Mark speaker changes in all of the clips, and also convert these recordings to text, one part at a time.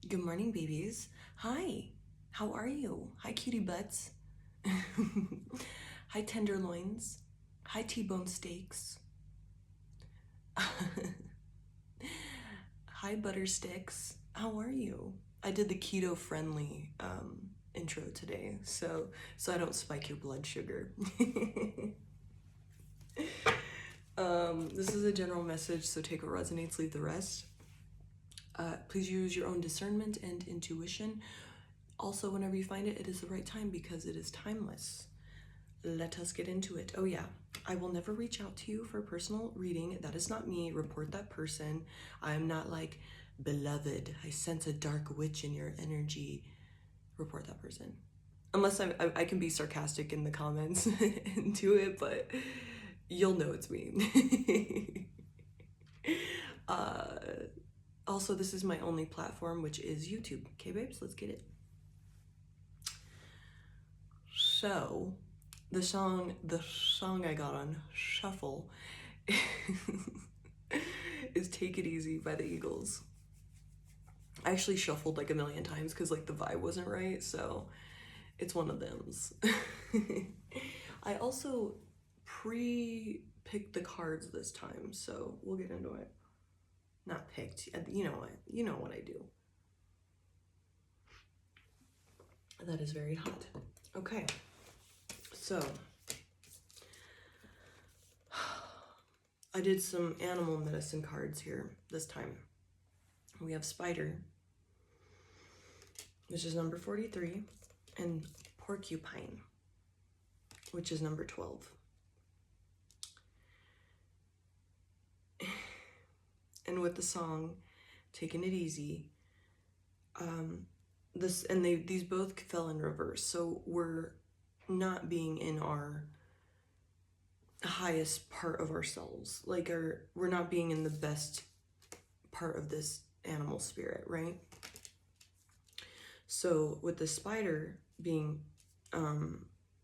Speaker 1: Good morning, babies. Hi. How are you? Hi, cutie butts. Hi, tenderloins. Hi, T-bone steaks. Hi, butter sticks. How are you? I did the keto-friendly intro today, so I don't spike your blood sugar. This is a general message, so take what resonates, leave the rest. Please use your own discernment and intuition. Also, whenever you find it, it is the right time because it is timeless. Let us get into it. Oh, yeah. I will never reach out to you for a personal reading. That is not me. Report that person. I am not like, beloved, I sense a dark witch in your energy. Report that person. Unless I can be sarcastic in the comments and do it, but you'll know it's me. Also, this is my only platform, which is YouTube. Okay, babes, let's get it. So, the song I got on shuffle is Take It Easy by the Eagles. I actually shuffled like a million times because like the vibe wasn't right, so it's one of them's. I also pre-picked the cards this time, so we'll get into it. Not picked, you know what I do. That is very hot. Okay, so I did some animal medicine cards here this time. We have spider, which is number 43, and porcupine, which is number 12. And with the song Taking It Easy, these both fell in reverse, so we're not being in our highest part of ourselves, like we're not being in the best part of this animal spirit, right? So with the spider being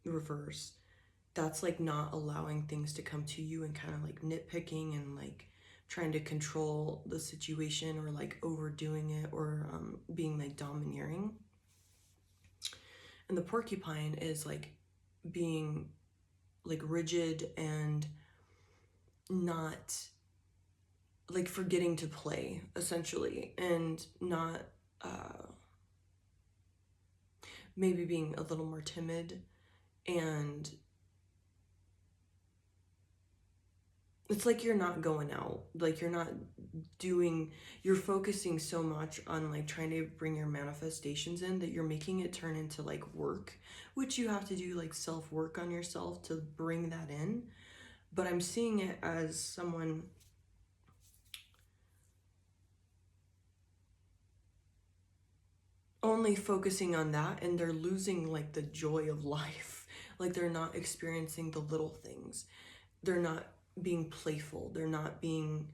Speaker 1: reverse, that's like not allowing things to come to you and kind of like nitpicking and like trying to control the situation or like overdoing it or being like domineering. And the porcupine is like being like rigid and not like forgetting to play essentially, and not maybe being a little more timid, and it's like you're not going out, like you're focusing so much on like trying to bring your manifestations in that you're making it turn into like work, which you have to do like self-work on yourself to bring that in. But I'm seeing it as someone only focusing on that, and they're losing like the joy of life. Like they're not experiencing the little things. They're not being playful. They're not being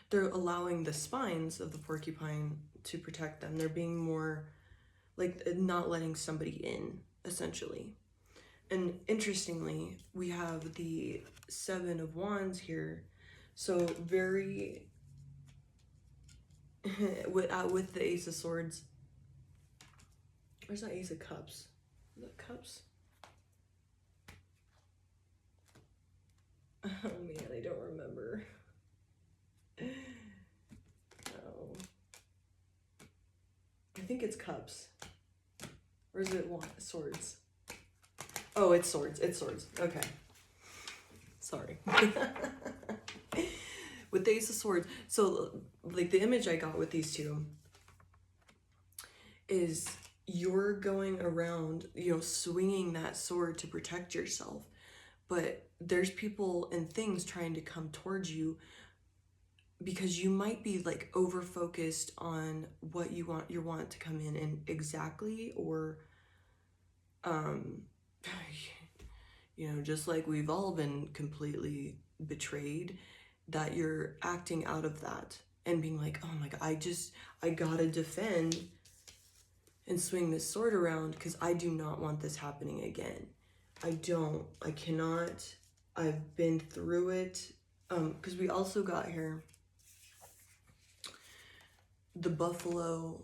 Speaker 1: they're allowing the spines of the porcupine to protect them. They're being more like not letting somebody in, essentially. And interestingly, we have the 7 of Wands here. So very with the Ace of Swords. Where's that Ace of Cups? Is that Cups? Oh man, I don't remember. Oh. I think it's Cups. Or is it Swords? Oh, it's Swords. It's Swords. Okay. Sorry. With the Ace of Swords. So, like, the image I got with these two is you're going around, swinging that sword to protect yourself. But there's people and things trying to come towards you because you might be like over focused on what you want to come in and exactly, or just like we've all been completely betrayed, that you're acting out of that and being like, oh my god, I gotta defend and swing this sword around because I do not want this happening again. I cannot, I've been through it. Because we also got here the buffalo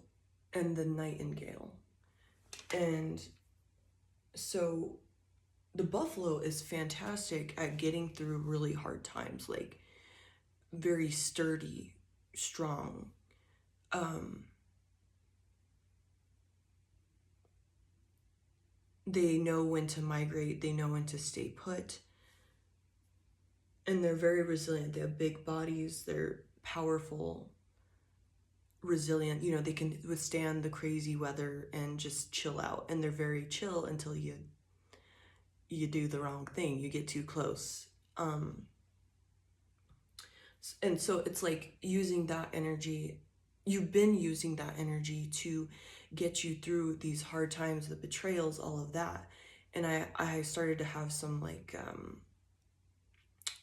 Speaker 1: and the nightingale. And so the buffalo is fantastic at getting through really hard times, like very sturdy, strong. They know when to migrate, they know when to stay put, and they're very resilient. They have big bodies, they're powerful, resilient. You know, they can withstand the crazy weather and just chill out, and they're very chill until you do the wrong thing, you get too close. And so it's like using that energy, you've been using that energy to get you through these hard times, the betrayals, all of that. And I started to have some like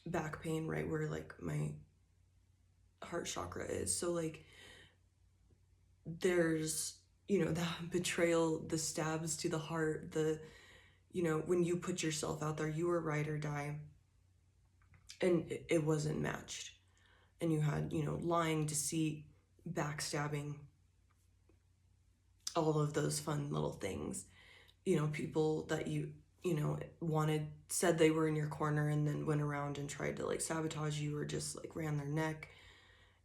Speaker 1: back pain right where like my heart chakra is. So like there's, you know, that betrayal, the stabs to the heart, the, you know, when you put yourself out there, you were ride or die, and it wasn't matched. And you had, you know, lying, deceit, backstabbing, all of those fun little things. You know, people that you know, said they were in your corner and then went around and tried to like sabotage you or just like ran their neck.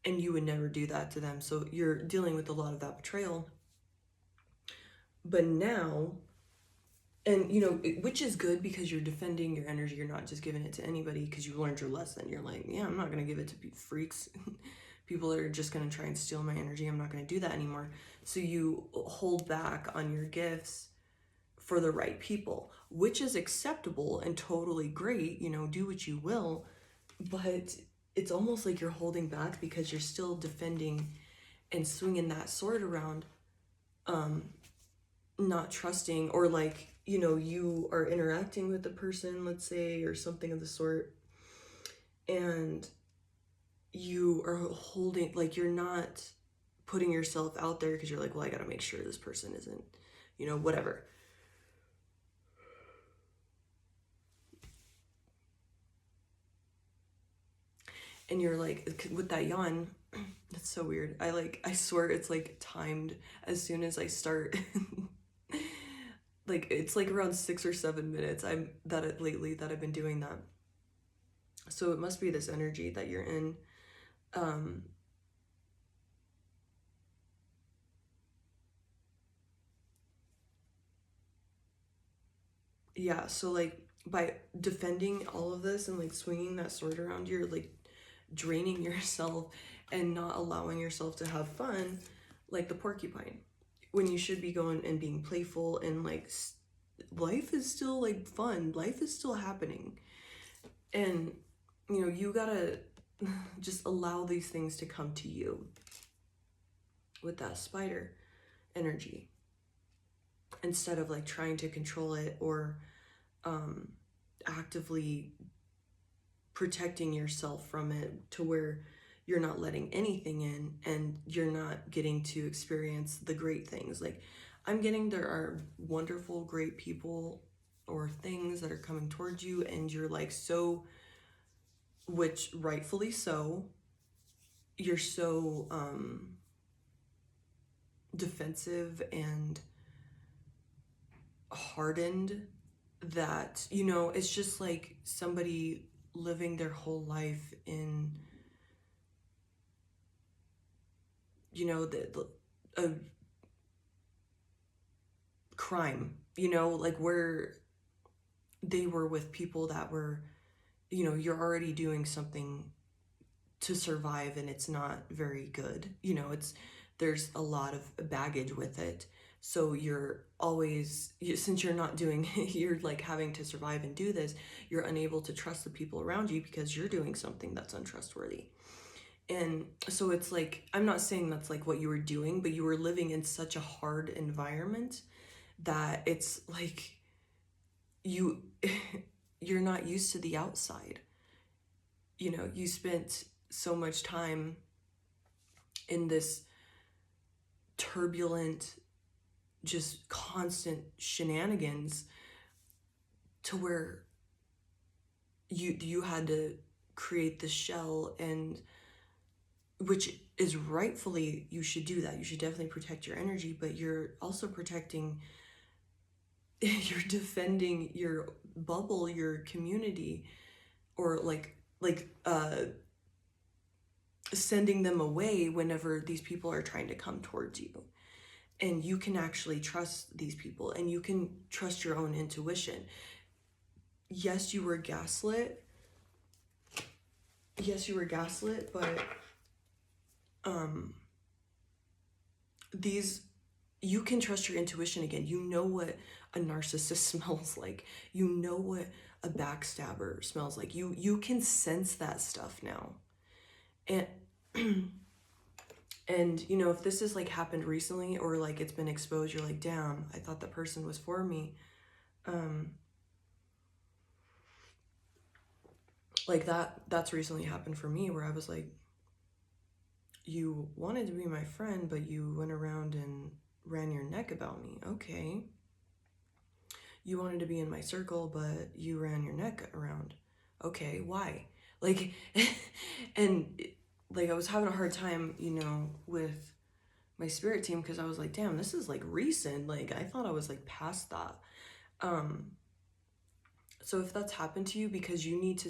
Speaker 1: And you would never do that to them. So you're dealing with a lot of that betrayal. But now, and you know, which is good because you're defending your energy. You're not just giving it to anybody because you learned your lesson. You're like, yeah, I'm not going to give it to freaks. People that are just going to try and steal my energy. I'm not going to do that anymore. So you hold back on your gifts for the right people, which is acceptable and totally great. You know, do what you will. But it's almost like you're holding back because you're still defending and swinging that sword around, not trusting, or like, you know, you are interacting with the person, let's say, or something of the sort, and you are holding, like, you're not putting yourself out there because you're like, well, I gotta make sure this person isn't, you know, whatever. And you're like, with that yawn, that's so weird. I swear it's like timed as soon as I start. Like it's like around 6 or 7 minutes lately that I've been doing that. So it must be this energy that you're in. Yeah, so like by defending all of this and like swinging that sword around, you're like draining yourself and not allowing yourself to have fun, like the porcupine, when you should be going and being playful and like life is still like fun, life is still happening. And you know, you gotta just allow these things to come to you with that spider energy instead of like trying to control it or actively protecting yourself from it to where you're not letting anything in and you're not getting to experience the great things. Like I'm getting, there are wonderful, great people or things that are coming towards you, and you're like so, which rightfully so, you're so defensive and hardened that, you know, it's just like somebody living their whole life in, you know, a crime, you know, like where they were with people that were, you know, you're already doing something to survive and it's not very good. You know, there's a lot of baggage with it. So you're always, since you're not doing, you're like having to survive and do this, you're unable to trust the people around you because you're doing something that's untrustworthy. And so it's like, I'm not saying that's like what you were doing, but you were living in such a hard environment that it's like you you're not used to the outside. You know, you spent so much time in this turbulent, just constant shenanigans to where you had to create this shell and which is rightfully, you should do that. You should definitely protect your energy, but you're also protecting, you're defending your bubble, your community, or sending them away whenever these people are trying to come towards you. And you can actually trust these people, and you can trust your own intuition. Yes, you were gaslit. Yes, you were gaslit, but you can trust your intuition again. You know what a narcissist smells like. You know what a backstabber smells like. You can sense that stuff now. And and you know, if this has like happened recently, or like it's been exposed, you're like, damn, I thought that person was for me. Like that's recently happened for me, where I was like, you wanted to be my friend, but you went around and ran your neck about me. Okay. You wanted to be in my circle, but you ran your neck around. Okay, why? Like, and like I was having a hard time, you know, with my spirit team, because I was like, damn, this is like recent. Like, I thought I was like past that. So if that's happened to you, because you need to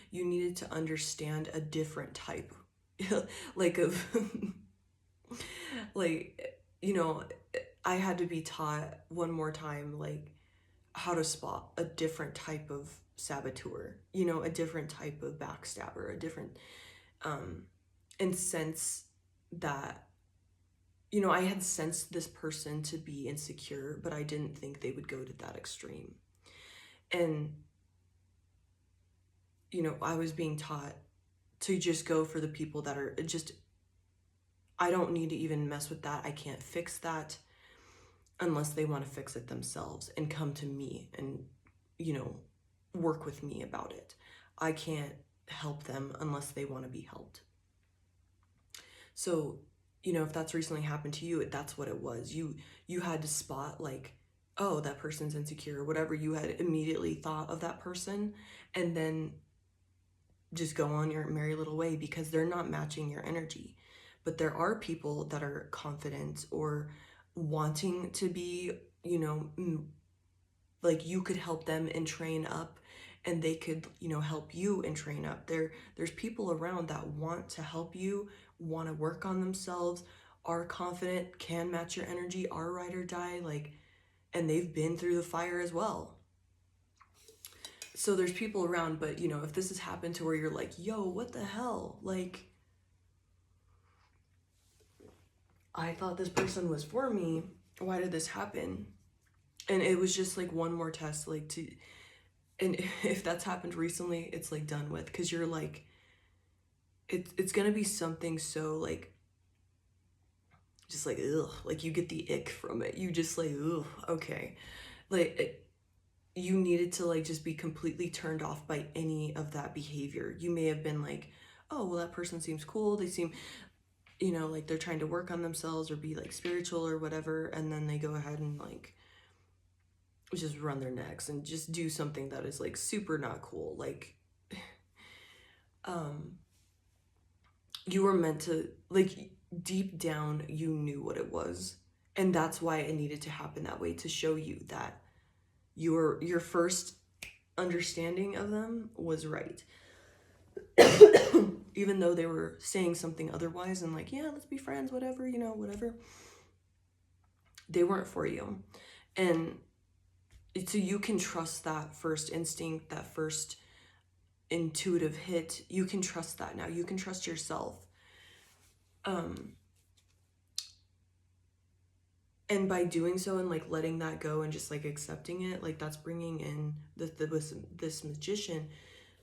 Speaker 1: you needed to understand a different type, like of, like, you know, I had to be taught one more time, like, how to spot a different type of saboteur, you know, a different type of backstabber, a different, and sense that, you know, I had sensed this person to be insecure, but I didn't think they would go to that extreme. And, you know, I was being taught to just go for the people that are just, I don't need to even mess with that. I can't fix that unless they want to fix it themselves and come to me and, you know, work with me about it. I can't help them unless they want to be helped. So, you know, if that's recently happened to you, that's what it was. You had to spot, like, oh, that person's insecure, or whatever you had immediately thought of that person, and then just go on your merry little way, because they're not matching your energy. But there are people that are confident or wanting to be, you know, like you could help them and train up, and they could, you know, help you and train up. There's people around that want to help you, want to work on themselves, are confident, can match your energy, are ride or die, like, and they've been through the fire as well. So there's people around, but, you know, if this has happened to where you're like, yo, what the hell? Like, I thought this person was for me. Why did this happen? And it was just like one more test, like, to, and if that's happened recently, it's like done with, because you're like, it's gonna be something so like, just like, ugh, like you get the ick from it. You just like, ugh, okay. Like, you needed to like just be completely turned off by any of that behavior. You may have been like, oh, well, that person seems cool. They seem, you know, like they're trying to work on themselves or be like spiritual or whatever. And then they go ahead and like just run their necks and just do something that is like super not cool. Like, you were meant to, like, deep down, you knew what it was. And that's why it needed to happen that way, to show you that your first understanding of them was right. Even though they were saying something otherwise and like, yeah, let's be friends, whatever, you know, whatever. They weren't for you. And so you can trust that first instinct, that first intuitive hit. You can trust that now. You can trust yourself. And by doing so and like letting that go and just like accepting it, like that's bringing in this magician,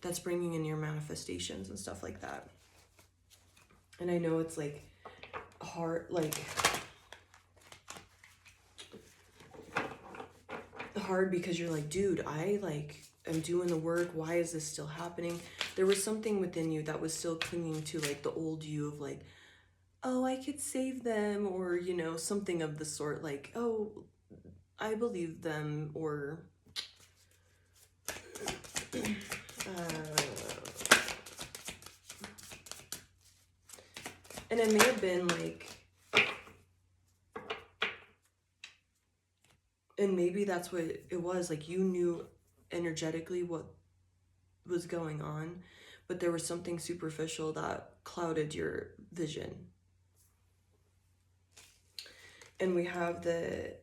Speaker 1: that's bringing in your manifestations and stuff like that. And I know it's like hard, because you're like, dude, I like am doing the work. Why is this still happening? There was something within you that was still clinging to like the old you of like, oh, I could save them, or, you know, something of the sort, like, oh, I believe them, or And it may have been like, and maybe that's what it was, like you knew energetically what was going on, but there was something superficial that clouded your vision. And we have the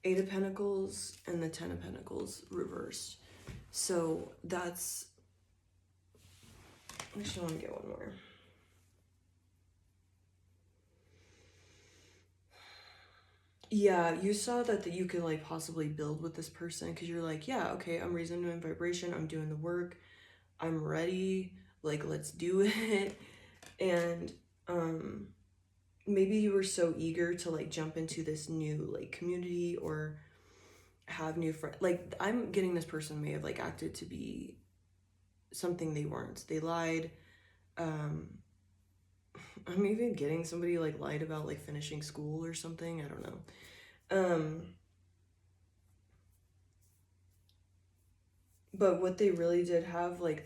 Speaker 1: Eight of Pentacles and the Ten of Pentacles reversed. So that's, I just want to get one more. Yeah, you saw that you could like possibly build with this person because you're like, yeah, okay, I'm raising my vibration, I'm doing the work, I'm ready, like let's do it. And maybe you were so eager to like jump into this new like community or have new friends. Like I'm getting this person may have like acted to be something they weren't. They lied. I'm even getting somebody like lied about like finishing school or something. I don't know. But what they really did have, like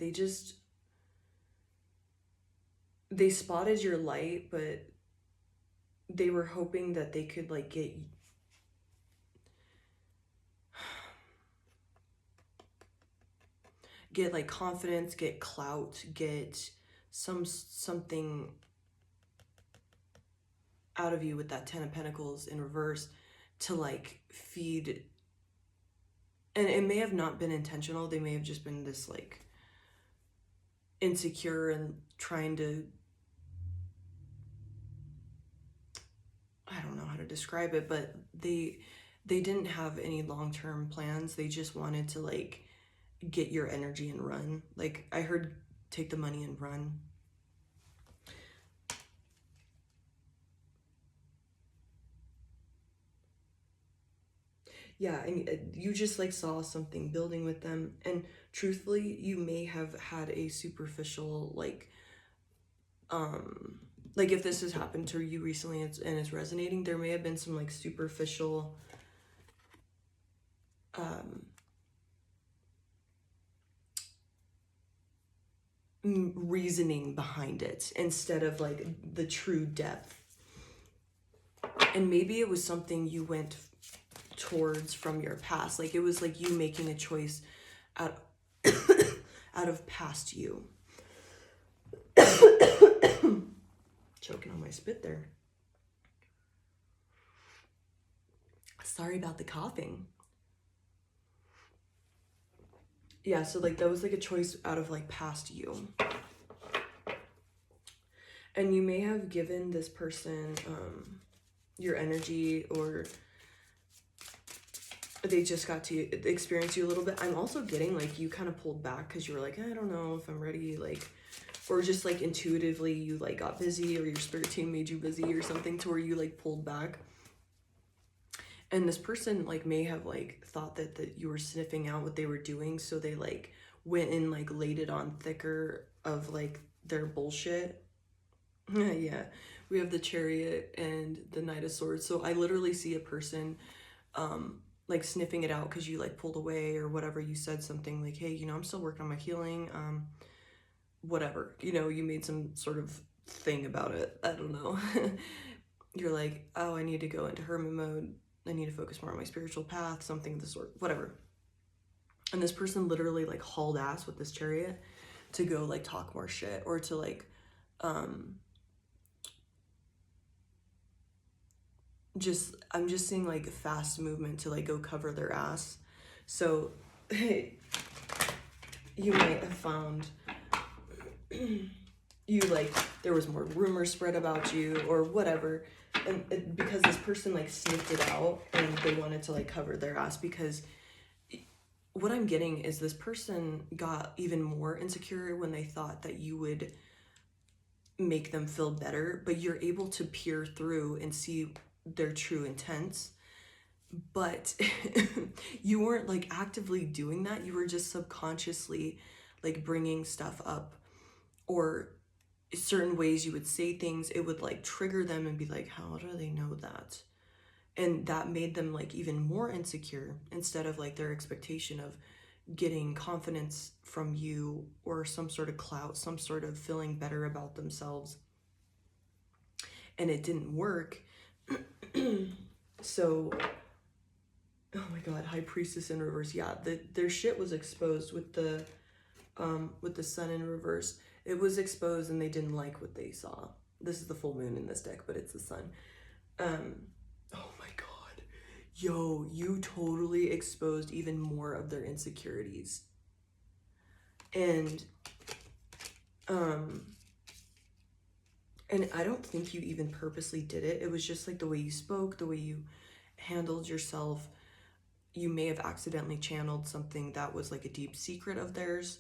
Speaker 1: they spotted your light, but they were hoping that they could like get like confidence, get clout, get something out of you with that Ten of Pentacles in reverse to like feed. And it may have not been intentional. They may have just been this like insecure and trying to, I don't know how to describe it, but they didn't have any long-term plans. They just wanted to like get your energy and run. Like I heard take the money and run. Yeah, and you just like saw something building with them, and truthfully you may have had a superficial like if this has happened to you recently and it's resonating, there may have been some like superficial reasoning behind it instead of like the true depth. And maybe it was something you went towards from your past. Like it was like you making a choice out out of past you. Choking on my spit there. Sorry about the coughing. Yeah, so like that was like a choice out of like past you. And you may have given this person your energy, or they just got to experience you a little bit. I'm also getting like you kind of pulled back because you were like, I don't know if I'm ready, like, or just like intuitively you like got busy, or your spirit team made you busy or something to where you like pulled back. And this person like may have like thought that you were sniffing out what they were doing, so they like went and like laid it on thicker of like their bullshit. Yeah, we have the Chariot and the Knight of Swords. So I literally see a person like sniffing it out because you like pulled away or whatever. You said something like, hey, you know, I'm still working on my healing, whatever, you know, you made some sort of thing about it. I don't know. You're like, oh, I need to go into hermit mode. I need to focus more on my spiritual path, something of the sort, whatever. And this person literally like hauled ass with this Chariot to go like talk more shit, or to like I'm just seeing like fast movement to like go cover their ass. So you might have found you like there was more rumors spread about you or whatever, and because this person like sniffed it out and they wanted to like cover their ass. Because what I'm getting is this person got even more insecure when they thought that you would make them feel better, but you're able to peer through and see their true intents. But you weren't like actively doing that. You were just subconsciously like bringing stuff up, or certain ways you would say things, it would like trigger them and be like, how do they know that? And that made them like even more insecure, instead of like their expectation of getting confidence from you or some sort of clout, some sort of feeling better about themselves. and it didn't work. So, oh my god, High Priestess in reverse. Yeah, their shit was exposed with the sun in reverse. It was exposed and they didn't like what they saw. This is the full moon in this deck, but it's the sun. Oh my god. Yo, you totally exposed even more of their insecurities. And I don't think you even purposely did it. It was just like the way you spoke, the way you handled yourself. You may have accidentally channeled something that was like a deep secret of theirs.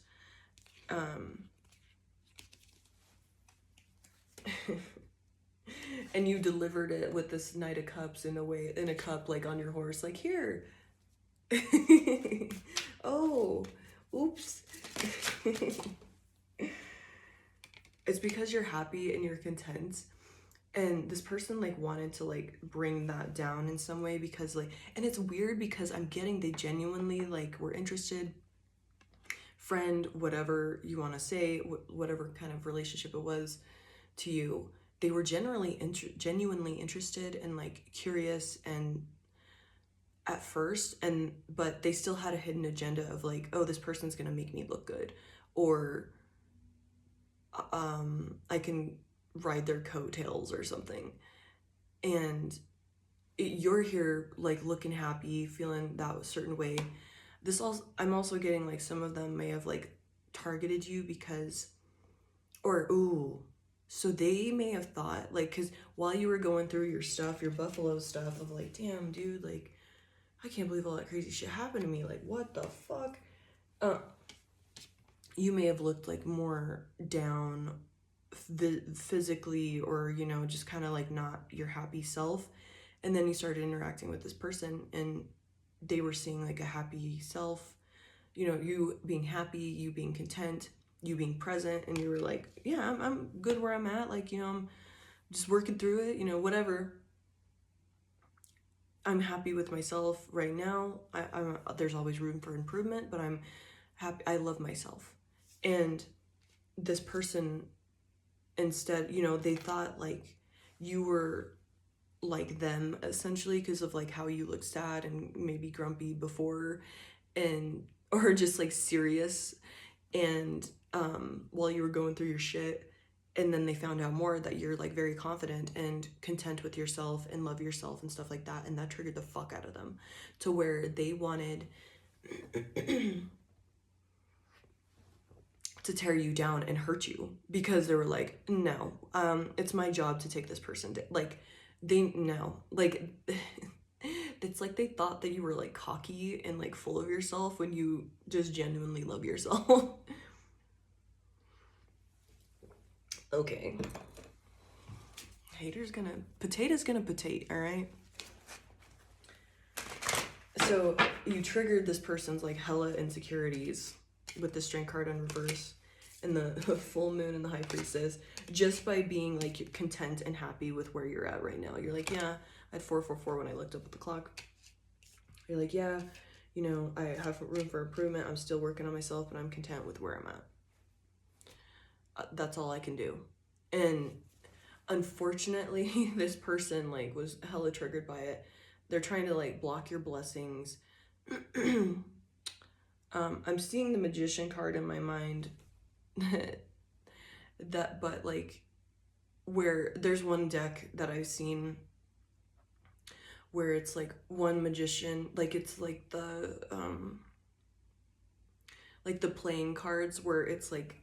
Speaker 1: And you delivered it with this Knight of Cups in a cup, like on your horse, like, here. Oh, oops. It's because you're happy and you're content. And this person like wanted to like bring that down in some way, because like, and it's weird because I'm getting they genuinely like were interested, friend, whatever you want to say, whatever kind of relationship it was to you. They were genuinely interested and like curious and at first, but they still had a hidden agenda of like, oh, this person's gonna make me look good, or I can ride their coattails or something. And you're here like looking happy, feeling that certain way. I'm also getting like some of them may have like targeted you because, or ooh, so they may have thought like, because while you were going through your stuff, your buffalo stuff of like, damn dude, like I can't believe all that crazy shit happened to me, like what the fuck, you may have looked like more down physically, or you know, just kind of like not your happy self. And then you started interacting with this person and they were seeing like a happy self, you know, you being happy, you being content, you being present, and you were like, yeah, I'm good where I'm at, like, you know, I'm just working through it, you know, whatever, I'm happy with myself right now. There's always room for improvement, but I'm happy, I love myself. And this person, instead, you know, they thought like you were like them essentially because of like how you look sad and maybe grumpy before, and or just like serious, and while you were going through your shit, and then they found out more that you're like very confident and content with yourself and love yourself and stuff like that, and that triggered the fuck out of them to where they wanted to tear you down and hurt you, because they were like, no, it's my job to take this person down. Like they know, like it's like they thought that you were like cocky and like full of yourself when you just genuinely love yourself. Okay, potato's gonna potate, all right? So you triggered this person's like hella insecurities with the Strength card in reverse and the full moon and the High Priestess, just by being like content and happy with where you're at right now. You're like, yeah, I had 444 when I looked up at the clock. You're like, yeah, you know, I have room for improvement. I'm still working on myself, but I'm content with where I'm at. That's all I can do. And unfortunately, this person like was hella triggered by it. They're trying to like block your blessings. I'm seeing the Magician card in my mind. But like, where there's one deck that I've seen where it's like one magician, like it's like the playing cards where it's like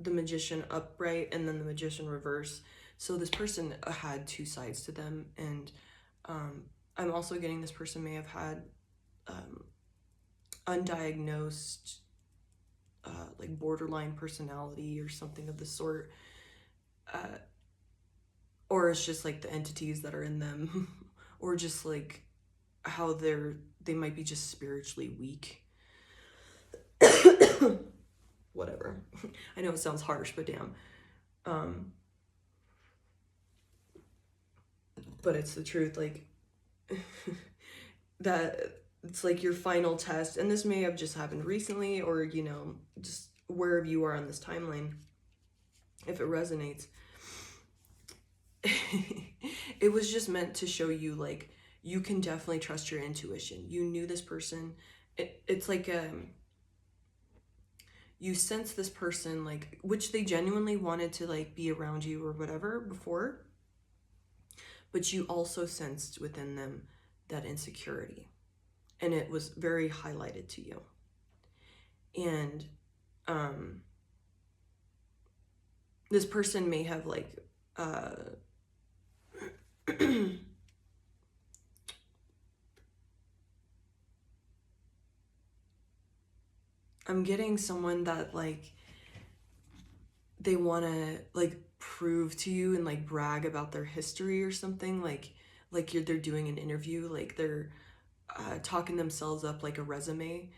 Speaker 1: the Magician upright and then the Magician reverse. So this person had two sides to them, and I'm also getting this person may have had undiagnosed like borderline personality or something of the sort, or it's just like the entities that are in them or just like how they might be just spiritually weak. Whatever. I know it sounds harsh, but damn. But it's the truth, like that it's like your final test, and this may have just happened recently, or you know, just wherever you are on this timeline, if it resonates. it was just meant to show you like you can definitely trust your intuition. You knew this person. It's like you sense this person, like, which they genuinely wanted to like be around you or whatever before, but you also sensed within them that insecurity, and it was very highlighted to you. And this person may have like I'm getting someone that like they want to like prove to you and like brag about their history or something, like they're doing an interview, like they're talking themselves up like a resume.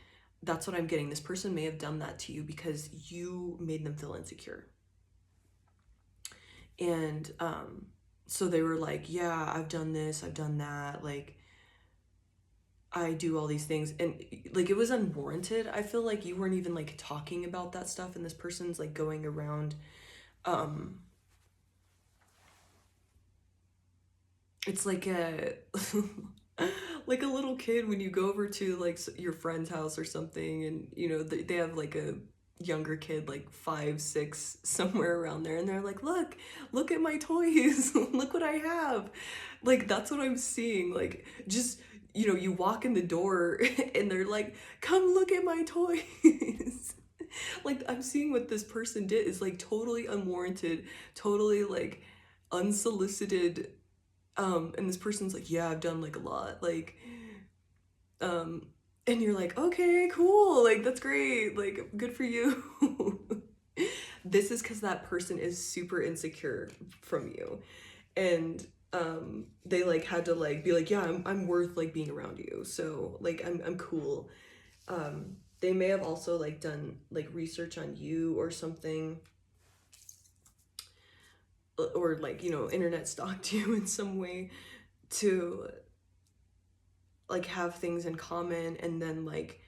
Speaker 1: That's what I'm getting. This person may have done that to you because you made them feel insecure. And so they were like, yeah, I've done this, I've done that, like I do all these things, and like it was unwarranted. I feel like you weren't even like talking about that stuff, and this person's like going around it's like a like a little kid when you go over to like your friend's house or something, and you know they have like a younger kid like 5 6 somewhere around there, and they're like, look at my toys. Look what I have. Like that's what I'm seeing. Like just, you know, you walk in the door and they're like, come look at my toys. Like I'm seeing what this person did is like totally unwarranted, totally like unsolicited. And this person's like, yeah, I've done like a lot, like and you're like, okay, cool, like that's great, like good for you. This is because that person is super insecure from you, and they like had to like be like, yeah, I'm worth like being around you, so like I'm cool. They may have also like done like research on you or something, or like, you know, internet stalked you in some way to like have things in common, and then like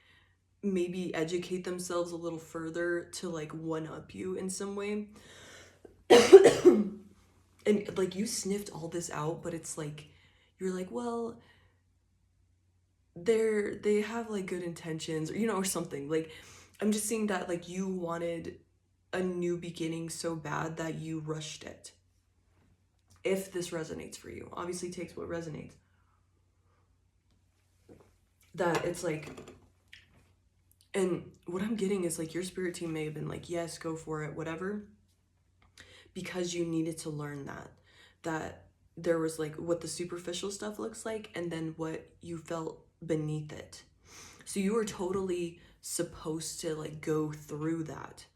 Speaker 1: maybe educate themselves a little further to like one up you in some way. And like you sniffed all this out, but it's like you're like, well, they have like good intentions, or you know, or something. Like I'm just seeing that like you wanted a new beginning so bad that you rushed it. If this resonates for you, obviously takes what resonates. That it's like, and what I'm getting is like your spirit team may have been like, yes, go for it, whatever, because you needed to learn that there was like what the superficial stuff looks like, and then what you felt beneath it. So you were totally supposed to like go through that.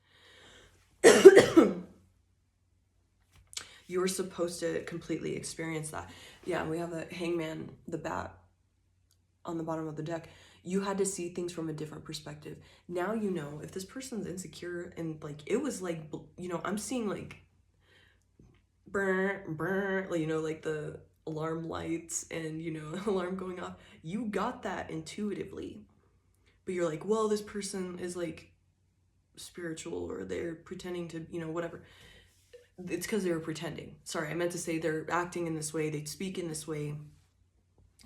Speaker 1: You were supposed to completely experience that. Yeah, and we have the hangman, the bat on the bottom of the deck. You had to see things from a different perspective. Now you know if this person's insecure, and like it was like, you know, I'm seeing like burn, like, you know, like the alarm lights and, you know, alarm going off. You got that intuitively, but you're like, well, this person is like spiritual, or they're pretending to, you know, whatever. It's because they were pretending. Sorry, I meant to say they're acting in this way, they speak in this way.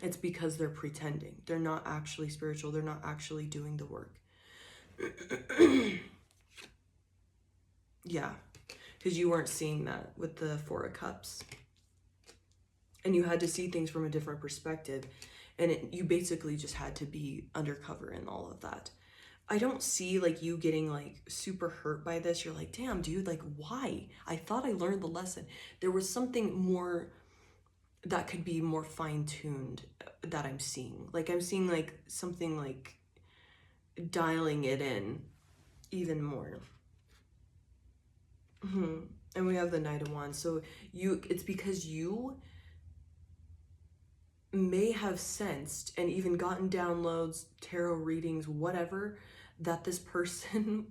Speaker 1: It's because they're pretending. They're not actually spiritual. They're not actually doing the work. Yeah, because you weren't seeing that with the Four of Cups. And you had to see things from a different perspective. And you basically just had to be undercover in all of that. I don't see like you getting like super hurt by this. You're like, damn, dude, like why? I thought I learned the lesson. There was something more that could be more fine-tuned that I'm seeing. Like I'm seeing like something like dialing it in even more. And we have the Knight of Wands. So it's because you may have sensed and even gotten downloads, tarot readings, whatever, that this person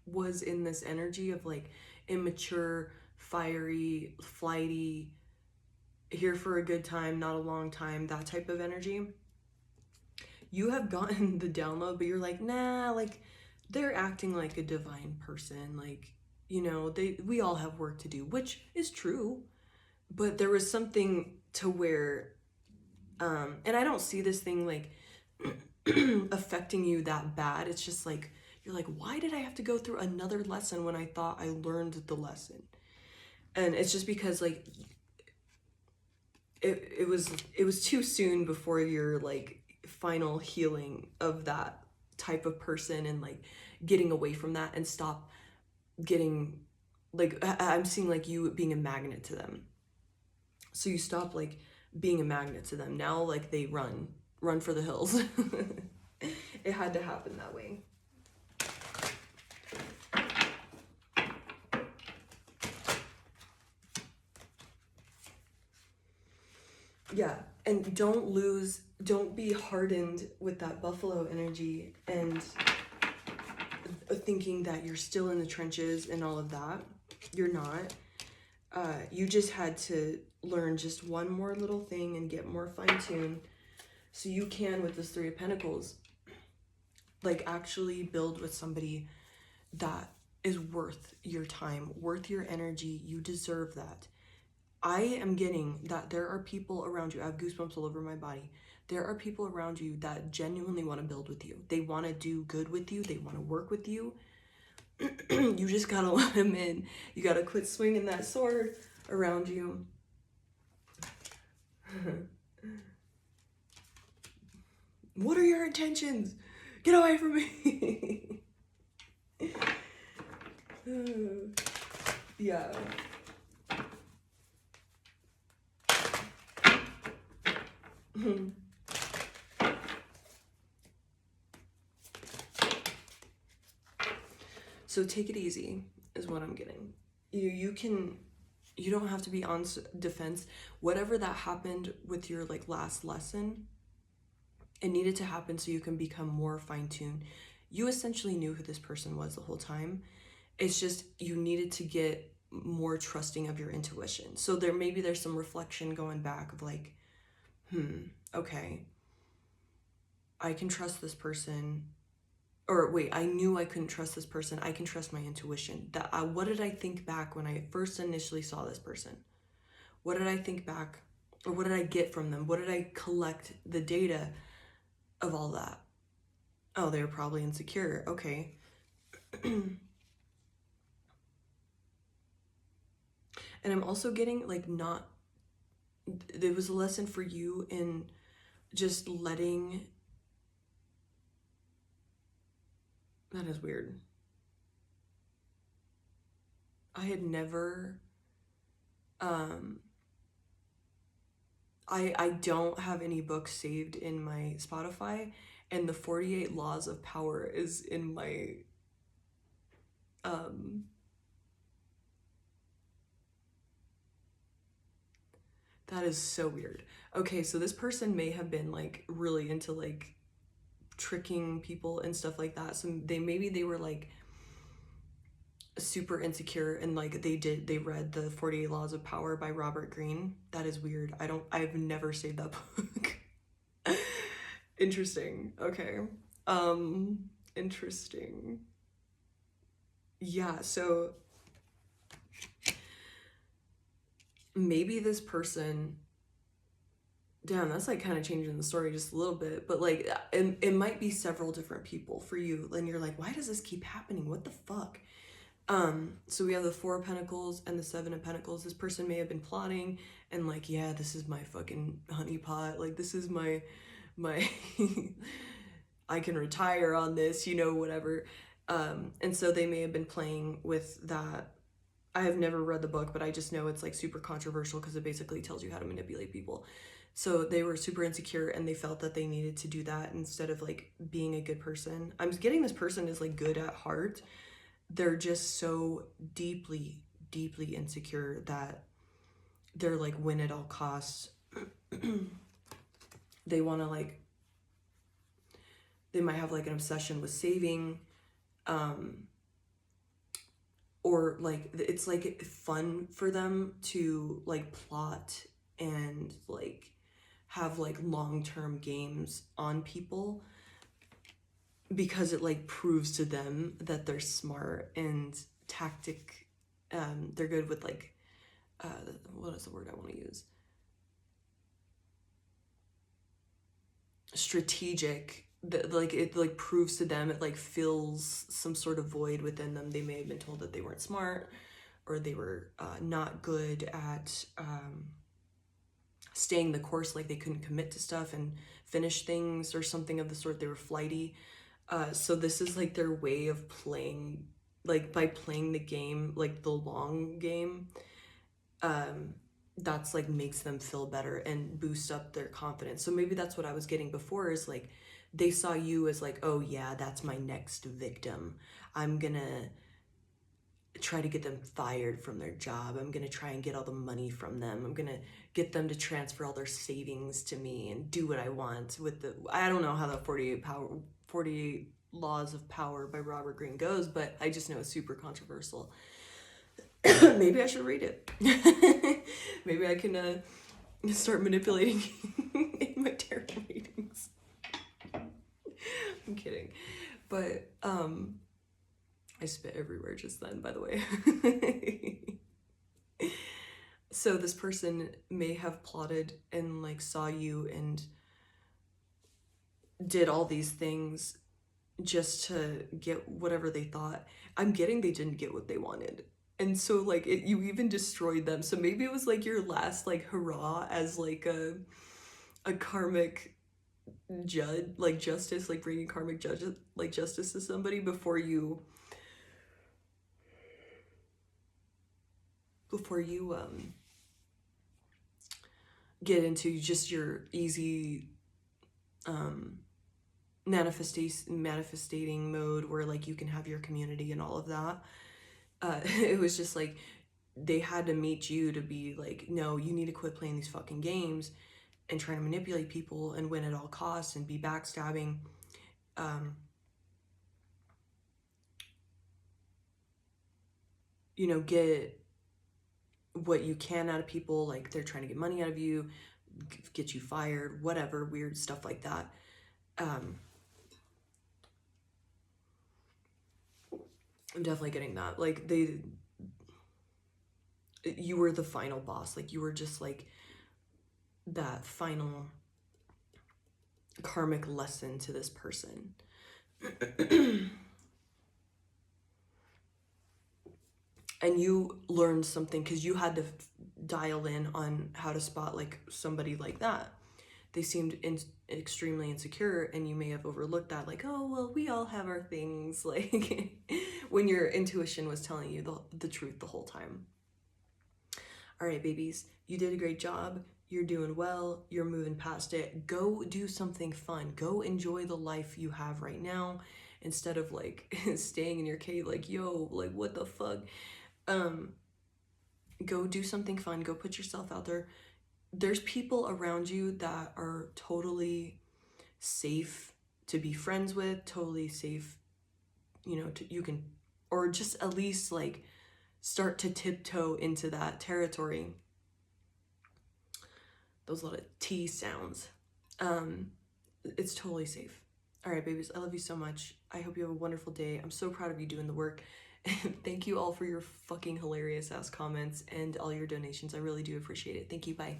Speaker 1: was in this energy of like immature, fiery, flighty, here for a good time, not a long time, that type of energy. You have gotten the download, but you're like, nah, like they're acting like a divine person, like, you know, we all have work to do, which is true, but there was something to where, and I don't see this thing like affecting you that bad. It's just like, you're like, why did I have to go through another lesson when I thought I learned the lesson? And it's just because like it was too soon before your like final healing of that type of person, and like getting away from that and stop getting like, I'm seeing like you being a magnet to them. So you stop like being a magnet to them. Now like they run for the hills. It had to happen that way. Yeah, and don't be hardened with that buffalo energy and thinking that you're still in the trenches and all of that. You're not. You just had to learn just one more little thing and get more fine-tuned so you can, with this Three of Pentacles, like actually build with somebody that is worth your time, worth your energy. You deserve that. I am getting that there are people around you. I have goosebumps all over my body. There are people around you that genuinely want to build with you. They want to do good with you. They want to work with you. You just gotta let them in. You gotta quit swinging that sword around you. What are your intentions? Get away from me. Yeah. So take it easy is what I'm getting. You don't have to be on defense. Whatever that happened with your like last lesson, it needed to happen so you can become more fine-tuned. You essentially knew who this person was the whole time. It's just you needed to get more trusting of your intuition. So there's some reflection going back of like, okay, I can trust this person. Or wait, I knew I couldn't trust this person. I can trust my intuition. What did I think back when I first initially saw this person? What did I think back? Or what did I get from them? What did I collect the data of all that? Oh, they were probably insecure. Okay. And I'm also getting like there was a lesson for you in just letting, that is weird. I had never, I don't have any books saved in my Spotify, and the 48 Laws of Power is in my, that is so weird. Okay, so this person may have been like really into like tricking people and stuff like that. So they were like super insecure, and like they read the 48 Laws of Power by Robert Greene. That is weird. I've never saved that book. Interesting. Okay. Interesting. Yeah, so maybe this person, damn, that's like kind of changing the story just a little bit, but like it might be several different people for you, and you're like, why does this keep happening? What the fuck? So we have the Four of Pentacles and the Seven of Pentacles. This person may have been plotting and like, yeah, this is my fucking honeypot. Like, this is my I can retire on this, whatever. And so they may have been playing with that. I have never read the book, but I just know it's like super controversial because it basically tells you how to manipulate people. So they were super insecure and they felt that they needed to do that instead of like being a good person. I'm getting this person is like good at heart. They're just so deeply, deeply insecure that they're like win at all costs. They want to like, they might have like an obsession with saving, or like it's like fun for them to like plot and like have like long-term games on people because it like proves to them that they're smart and they're good with like what is the word I want to use? Strategic. That like it like proves to them, it like fills some sort of void within them. They may have been told that they weren't smart, or they were not good at staying the course, like they couldn't commit to stuff and finish things or something of the sort. They were flighty. So this is like their way of playing, like by playing the game, like the long game, that's like makes them feel better and boost up their confidence. So maybe that's what I was getting before, is like they saw you as like, oh yeah, that's my next victim. I'm gonna try to get them fired from their job. I'm gonna try and get all the money from them. I'm gonna get them to transfer all their savings to me and do what I want with the, I don't know how the 48 Laws of Power by Robert Greene goes, but I just know it's super controversial. Maybe I should read it. Maybe I can start manipulating in my tarot readings. I'm kidding. But I spit everywhere just then, by the way. So this person may have plotted and like saw you and did all these things just to get whatever they thought. I'm getting they didn't get what they wanted. And so like you even destroyed them. So maybe it was like your last like hurrah as like a karmic judge, like justice, like bringing karmic justice to somebody before you get into just your easy manifesting mode where like you can have your community and all of that. It was just like they had to meet you to be like, no, you need to quit playing these fucking games and trying to manipulate people and win at all costs and be backstabbing. You know, get what you can out of people. Like they're trying to get money out of you, get you fired, whatever, weird stuff like that. I'm definitely getting that. Like you were the final boss. Like you were just like that final karmic lesson to this person. And you learned something because you had to dial in on how to spot like somebody like that. They seemed extremely insecure, and you may have overlooked that, like, oh, well, we all have our things, like when your intuition was telling you the truth the whole time. All right, babies, you did a great job. You're doing well. You're moving past it. Go do something fun. Go enjoy the life you have right now instead of like staying in your cave like, yo, like what the fuck? Go do something fun. Go put yourself out there. There's people around you that are totally safe to be friends with, totally safe, you know, you can, or just at least like start to tiptoe into that territory. Those little T sounds. It's totally safe. All right, babies, I love you so much. I hope you have a wonderful day. I'm so proud of you doing the work. Thank you all for your fucking hilarious ass comments and all your donations. I really do appreciate it. Thank you. Bye.